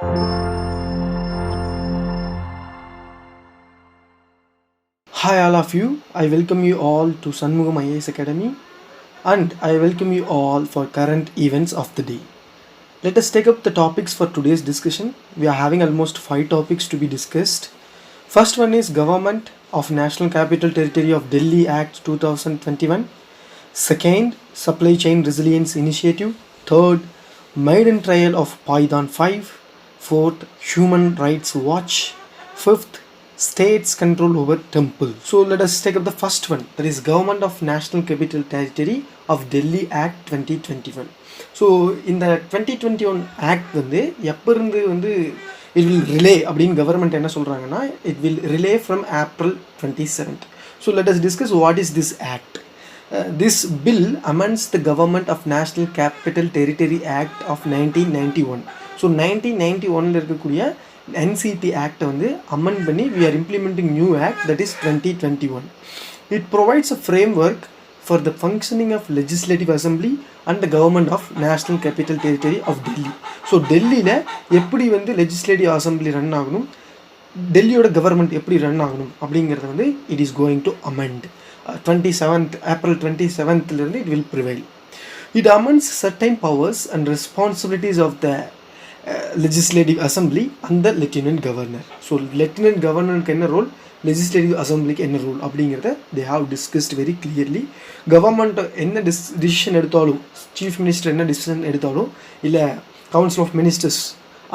Hi all of you, I welcome you all to Shanmugam IAS Academy and I welcome you all for current events of the day. Let us take up the topics for today's discussion. We are having almost 5 topics to be discussed. First one is Government of National Capital Territory of Delhi Act 2021. Second, Supply Chain Resilience Initiative. Third, Maiden Trial of Python 5. Fourth, Human Rights Watch. Fifth, States Control over Temple. So let us take up the first one, that is Government of National Capital Territory of Delhi Act 2021. So இந்த 2021 act வந்து எப்போ இருந்து வந்து it will relay அப்படின்னு government என்ன சொல்கிறாங்கன்னா, it will relay from April 27th. So let us discuss what is this act. This bill amends the government of national capital territory act of 1991. So 1991 இருக்கக்கூடிய NCT ஆக்டை வந்து amend பண்ணி we are implementing new act, that is 2021. It provides a framework for the functioning of legislative assembly and the government of national capital territory of Delhi. So டெல்லியில் எப்படி வந்து legislative assembly run ஆகணும், டெல்லியோட government எப்படி run ஆகணும் அப்படிங்கிறத வந்து it is going to amend. April 27th it will prevail. It amends certain powers and responsibilities of the legislative assembly and the lieutenant governor. So lieutenant governorக்கு என்ன role, legislative அசம்பிளிக்கு என்ன rule அப்படிங்கிறத they have discussed very clearly. Government என்ன decision எடுத்தாலும், chief minister என்ன decision எடுத்தாலும், இல்லை council of ministers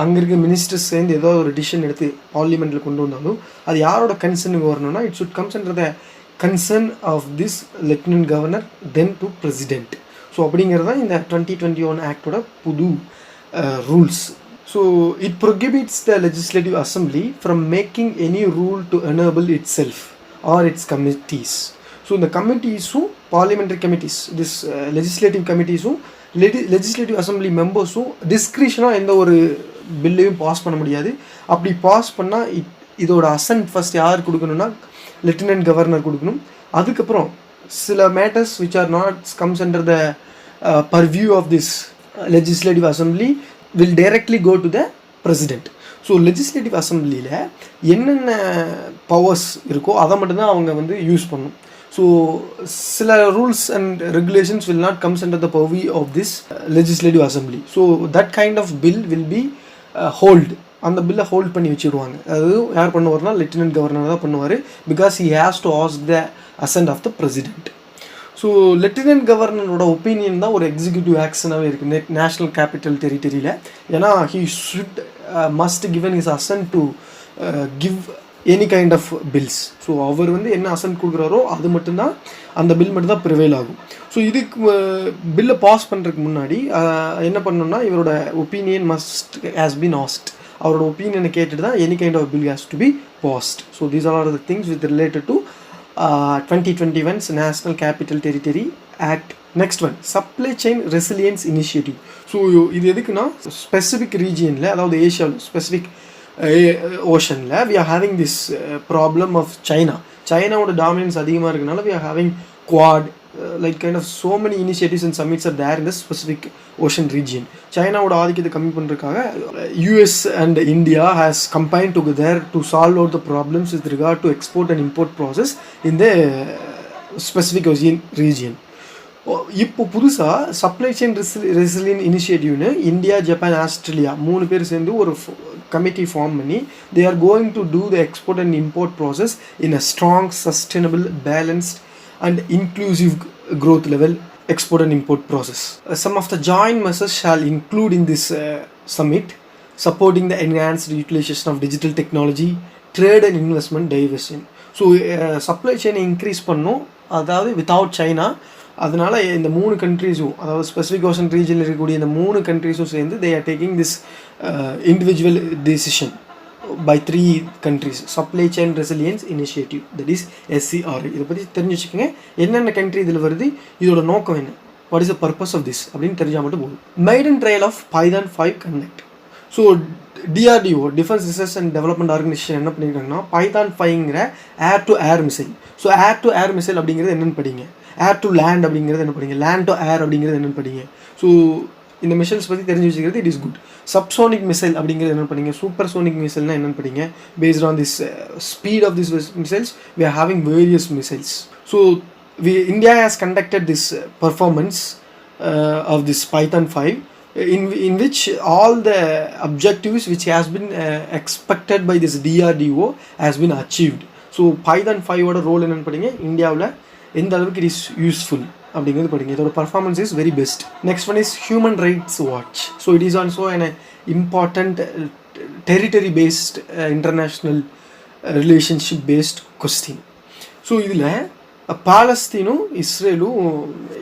அங்கே இருக்க மினிஸ்டர்ஸ் சேர்ந்து ஏதோ ஒரு டிசிஷன் எடுத்து பார்லிமெண்ட்டில் கொண்டு வந்தாலும் அது யாரோட கன்சர்னுக்கு வரணும்னா it should comes under the concern of this lieutenant governor then to president. So அப்படிங்கிறது தான் இந்த 2021 ஆக்டோட புது rules. So it prohibits the legislative assembly from making any rule to enable itself or its committees. So the committees, parliamentary committees, this legislative committees, legislative assembly members discretion எந்த ஒரு பில்லையும் pass பண்ண முடியாது. அப்படி பாஸ் பண்ணால் இதோட அசன்ட் first யார் கொடுக்கணும்னா lieutenant governor கொடுக்கணும். அதுக்கப்புறம் சில matters which are not comes under the purview of this legislative assembly will directly go to the president. So legislative அசம்பிளியில் என்னென்ன பவர்ஸ் இருக்கோ அதை மட்டும்தான் அவங்க வந்து யூஸ் பண்ணணும். ஸோ சில rules and regulations will not comes under the purview of this legislative assembly. So that kind of bill will be hold. அந்த பில்லை ஹோல்ட் பண்ணி வச்சுருவாங்க. அதாவது யார் பண்ணுவார்னா லெஃப்டினன்ட் கவர்னர் தான் பண்ணுவார், because he has to ask the assent of the president. So lieutenant கவர்னரோட ஒப்பீனியன் தான் ஒரு எக்ஸிக்யூட்டிவ் ஆக்ஷனாகவே இருக்குது நேஷ்னல் கேபிட்டல் டெரிட்டரியில். ஏன்னா he should must given is assent to give any kind of bills. So அவர் வந்து என்ன அசன்ட் கொடுக்குறாரோ அது மட்டும்தான், அந்த பில் மட்டும்தான் ப்ரிவைல் ஆகும். ஸோ இதுக்கு பில்லை பாஸ் பண்ணுறதுக்கு முன்னாடி என்ன பண்ணணும்னா இவரோட opinion must has been asked. அவரோட ஒப்பீனியனை கேட்டுட்டு தான் any kind of bill has to be passed. So these are the things with related to 2021's National Capital Territory Act. Next one, Supply Chain Resilience Initiative. So இது எதுக்குன்னா specific ரீஜியனில், அதாவது ஏஷியாவில் specific ஓஷனில் we are having this problem of சைனாவோட dominance அதிகமாக இருக்கனால we are having Quad, like kind of so many initiatives and summits are there in the specific ocean region. சைனாவோட ஆதிக்கத்தை கம்மி பண்ணுறதுக்காக US and India has combined together to solve out the problems with regard to export and import process in the specific ocean region. இப்போ புதுசாக supply chain resilience இனிஷியேட்டிவ்னு India, Japan, Australia 3 பேர் சேர்ந்து ஒரு கமிட்டி ஃபார்ம் பண்ணி they are going to do the export and import process in a strong, sustainable, balanced and inclusive growth level export and import process. Some of the joint measures shall include in this summit supporting the enhanced utilization of digital technology, trade and investment diversion. So supply செயினை increase பண்ணும், அதாவது without China. அதனால் இந்த 3 கண்ட்ரீஸும், அதாவது specific ocean ரீஜனில் இருக்கக்கூடிய இந்த 3 கண்ட்ரீஸும் சேர்ந்து they are taking this individual decision by 3 countries, Supply Chain Resilience Initiative, that is SCRI. இதை பற்றி தெரிஞ்சு வச்சுக்கோங்க. என்னென்ன கண்ட்ரி இதில் வருது, இதோட நோக்கம் என்ன, what is the purpose of this அப்படின்னு தெரிஞ்சால் மட்டும் போதும். Maiden trial of Python 5 conduct. So DRDO, defence research and development organisation என்ன பண்ணியிருக்காங்கன்னா Python 5ங்கிற air to air missile. So air to air missile அப்படிங்கிறது என்னென்னு படிங்க, ஏர் டு லேண்ட் அப்படிங்கிறது என்ன படிங்க, லேண்ட் டு ஏர் அப்படிங்கிறது என்னென்னு படிங்க. ஸோ இந்த மிசைல்ஸ் பற்றி தெரிஞ்சு வச்சுக்கிறது it is good. Subsonic missile அப்படிங்கிறது என்ன பண்ணீங்க, சூப்பர் சோனிக் மிசைல்னால் என்னென்னு படிங்க. Based on this speed of this missiles we are having various missiles. So India has conducted this performance of this Python 5 in which all the objectives which has been expected by this DRDO has been achieved. So Python 5 ஓட role என்னென்னு படிங்க, இந்தியாவில் எந்த அளவுக்கு it is useful அப்படிங்கிறது படிங்க. இதோட performance is very best. Next one is human rights watch. So it is also an important territory based international relationship based question. So இதில் பாலஸ்தீனும் இஸ்ரேலும்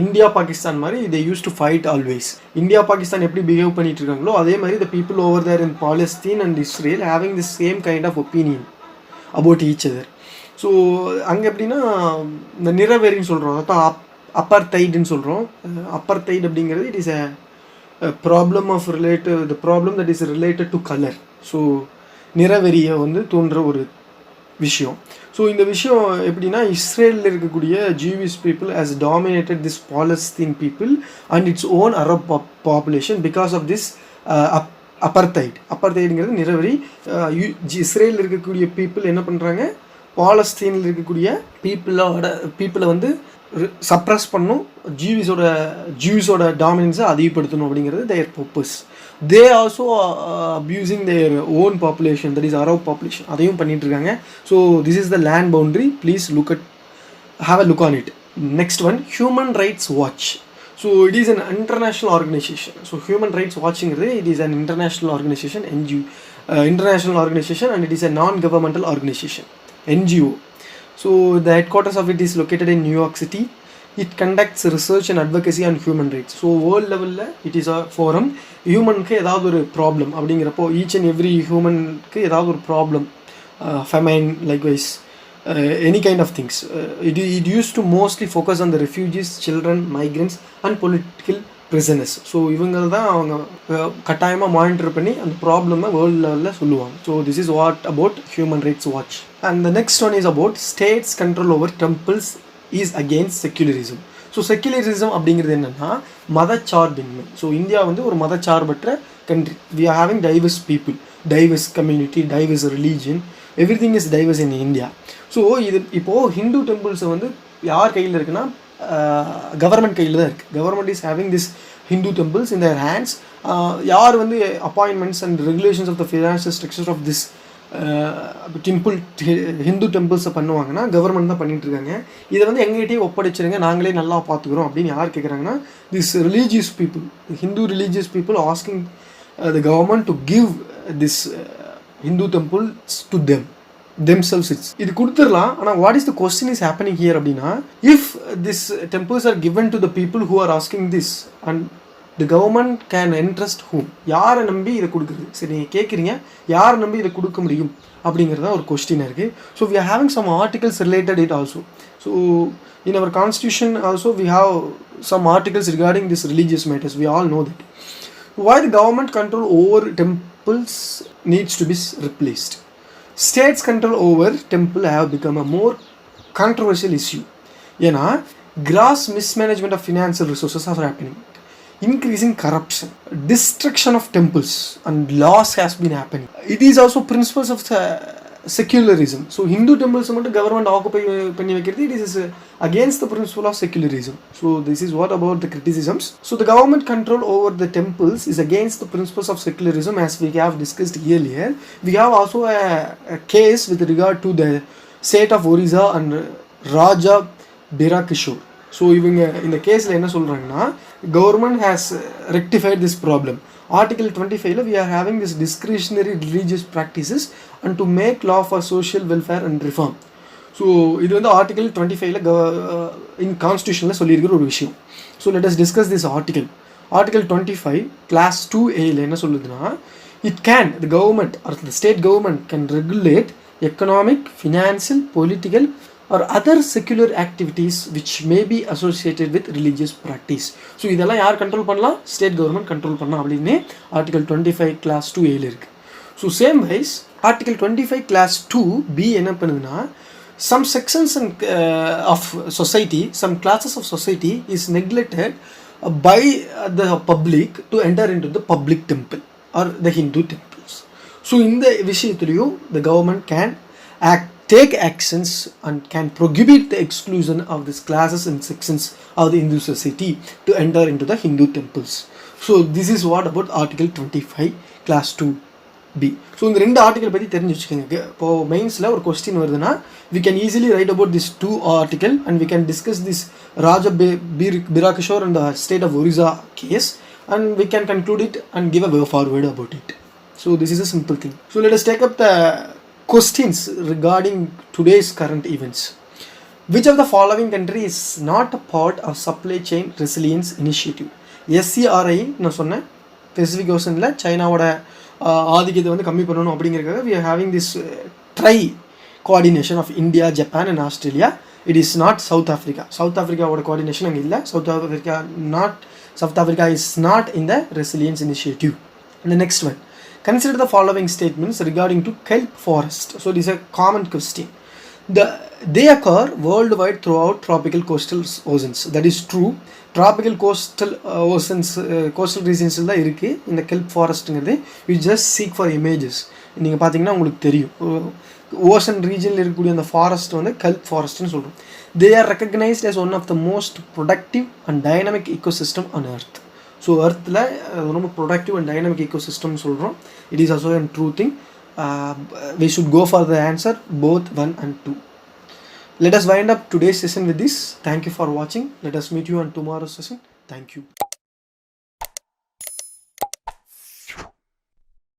இந்தியா பாகிஸ்தான் மாதிரி they used to fight always. India Pakistan எப்படி behave பண்ணிட்டு இருக்காங்களோ அதே மாதிரி the people over there in Palestine and Israel having the same kind of opinion about each other. So அங்கே எப்படின்னா இந்த நிறவெறின்னு சொல்கிறோம், அதான் அப்பர்தைடுன்னு சொல்கிறோம். அப்பர்தைடு அப்படிங்கிறது it is a problem of related, the problem that is related to color. So நிறவெறியை வந்து தோன்ற ஒரு விஷயம். ஸோ இந்த விஷயம் எப்படின்னா இஸ்ரேலில் இருக்கக்கூடிய Jewish people has dominated this Palestine people and its own Arab population because of this அப்பர்தைடுங்கிறது நிறவெறி. இஸ்ரேலில் இருக்கக்கூடிய பீப்புள் என்ன பண்ணுறாங்க, பாலஸ்தீனில் இருக்கக்கூடிய பீப்புளை வந்து சப்ரஸ் பண்ணும், ஜூஸோட டாமினன்ஸை அதிகப்படுத்தணும் அப்படிங்கிறது their purpose. They also abusing their own population, that is Arab population, அதையும் பண்ணிட்டு இருக்காங்க. So this is the land boundary, please have a look on it. Next one human rights watch. So it is an international organisation. So human rights வாட்சுங்கிறது it is an international organisation, international organisation and it is a non governmental organisation, NGO. So the headquarters of it is located in New York City. It conducts research and advocacy on human rights. So world level it is a forum. ஹியூமனுக்கு ஏதாவது ஒரு problem அப்படிங்கிறப்போ each and every ஹியூமனுக்கு ஏதாவது ஒரு problem, famine likewise any kind of things, it use to mostly focus on the refugees, children, migrants and political prisoners. So இவங்க தான் அவங்க கட்டாயமாக மானிட்டர் பண்ணி அந்த ப்ராப்ளமை வேர்ல்டு லெவலில் சொல்லுவாங்க. So this is what about human rights watch. And the next one is about states control over temples is against secularism. So secularism அப்படிங்கிறது என்னென்னா மதச்சார்பின்மை. ஸோ இந்தியா வந்து ஒரு மதச்சார்பற்ற country. We are having diverse people, diverse community, diverse religion, everything is diverse in India. So இது இப்போது ஹிந்து டெம்பிள்ஸை வந்து யார் கையில் இருக்குன்னா கவர்மெண்ட் கையில் தான் இருக்குது. Government is having this Hindu temples in their hands. யார் வந்து appointments and regulations of the financial structure of this Hindu டெம்பிள்ஸை பண்ணுவாங்கன்னா கவர்மெண்ட் தான் பண்ணிட்டு இருக்காங்க. இதை வந்து எங்ககிட்டயே ஒப்படைச்சிருங்க, நாங்களே நல்லா பார்த்துக்குறோம் அப்படின்னு யார் கேட்குறாங்கன்னா this religious people, Hindu religious people asking the government to give this Hindu temples to themselves. இது கொடுத்துடலாம். ஆனால் what is the question is happening here அப்படின்னா, if this temples are given to the people who are asking this and the government can entrust whom, யாரை நம்பி இதை கொடுக்குறது? சரி, நீங்கள் கேட்குறீங்க யாரை நம்பி இதை கொடுக்க முடியும் அப்படிங்கிறதா ஒரு கொஸ்டினாக இருக்குது. So we are having some articles related it also. So in our constitution also we have some articles regarding this religious matters. We all know that. Why the government control over temples needs to be replaced. States control over temple have become a more controversial issue. ஏன்னா gross mismanagement of financial resources are happening, increasing corruption, destruction of temples and loss has been happening. It is also principles of secularism. So Hindu temples மட்டும் government occupy பண்ணி வைக்கிறது, it is against the principle of secularism. So this is what about the criticisms. So the government control over the temples is against the principles of secularism, as we have discussed earlier. We have also a case with regard to the state of Orissa and Raja Birakishore. So இவங்க இந்த கேஸில் என்ன சொல்கிறாங்கன்னா, government has rectified this problem. Article 25 we are having this discretionary religious practices and to make law for social welfare and reform. So இது வந்து article 25 in கான்ஸ்டியூஷனில் சொல்லியிருக்கிற ஒரு விஷயம். So let us discuss this article. Article 25 clause 2A என்ன சொல்லுதுன்னா, it can the government or the state government can regulate economic, financial, political or other secular activities which may be associated with religious practice. So இதெல்லாம் யார் control பண்ணலாம்? State government control பண்ணலாம் அப்படின்னு article 25 clause 2A இருக்குது. So same wise article 25 clause 2B என்ன பண்ணுதுன்னா, some sections of society, some classes of society is neglected by the public to enter into the public temple or the Hindu temples. So in the விஷயத்திலையோ the government can take actions and can prohibit the exclusion of these classes and sections of the Hindu society to enter into the Hindu temples. So this is what about article 25 class 2b. So இந்த ரெண்டு article பற்றி தெரிஞ்சு வச்சுக்கோங்க. இப்போ மெயின்ஸில் ஒரு question வருதுன்னா we can easily write about this two article and we can discuss this Raja Birakishore and the state of Orissa case, and we can conclude it and give a way forward about it. So this is a simple thing. So let us take up the questions regarding today's current events. Which of the following country is not a part of supply chain resilience initiative? SCRI நான் சொன்னேன் Pacific Oceanல சைனாவோட ஆதிக்கத்தை வந்து கம்மி பண்ணணும் அப்படிங்கிறதுக்காக we are having this tri coordination of India, Japan and Australia. It is not South Africa. South Africa ஓட coordination அங்கே இல்லை. South Africa is not in the resilience initiative. And the next one, consider the following statements regarding to kelp forest. So this is a common question. They occur worldwide throughout tropical coastal oceans. That is true. Tropical coastal oceans, coastal regions தான் இருக்குது இந்த kelp forestங்கிறது. We just seek for images. நீங்கள் பார்த்தீங்கன்னா உங்களுக்கு தெரியும் ocean ரீஜனில் இருக்கக்கூடிய அந்த ஃபாரஸ்ட் வந்து kelp ஃபாரஸ்ட்னு சொல்கிறோம். They are recognized as one of the most productive and dynamic ecosystem on earth. So எர்த்தில் ரொம்ப ப்ரொடக்டிவ் அண்ட் டைனமிக் ecosystem சொல்கிறோம். It is also a true thing. We should go for the answer both 1 and 2. Let us wind up today's session with this. Thank you for watching. Let us meet you on tomorrow's session. Thank you.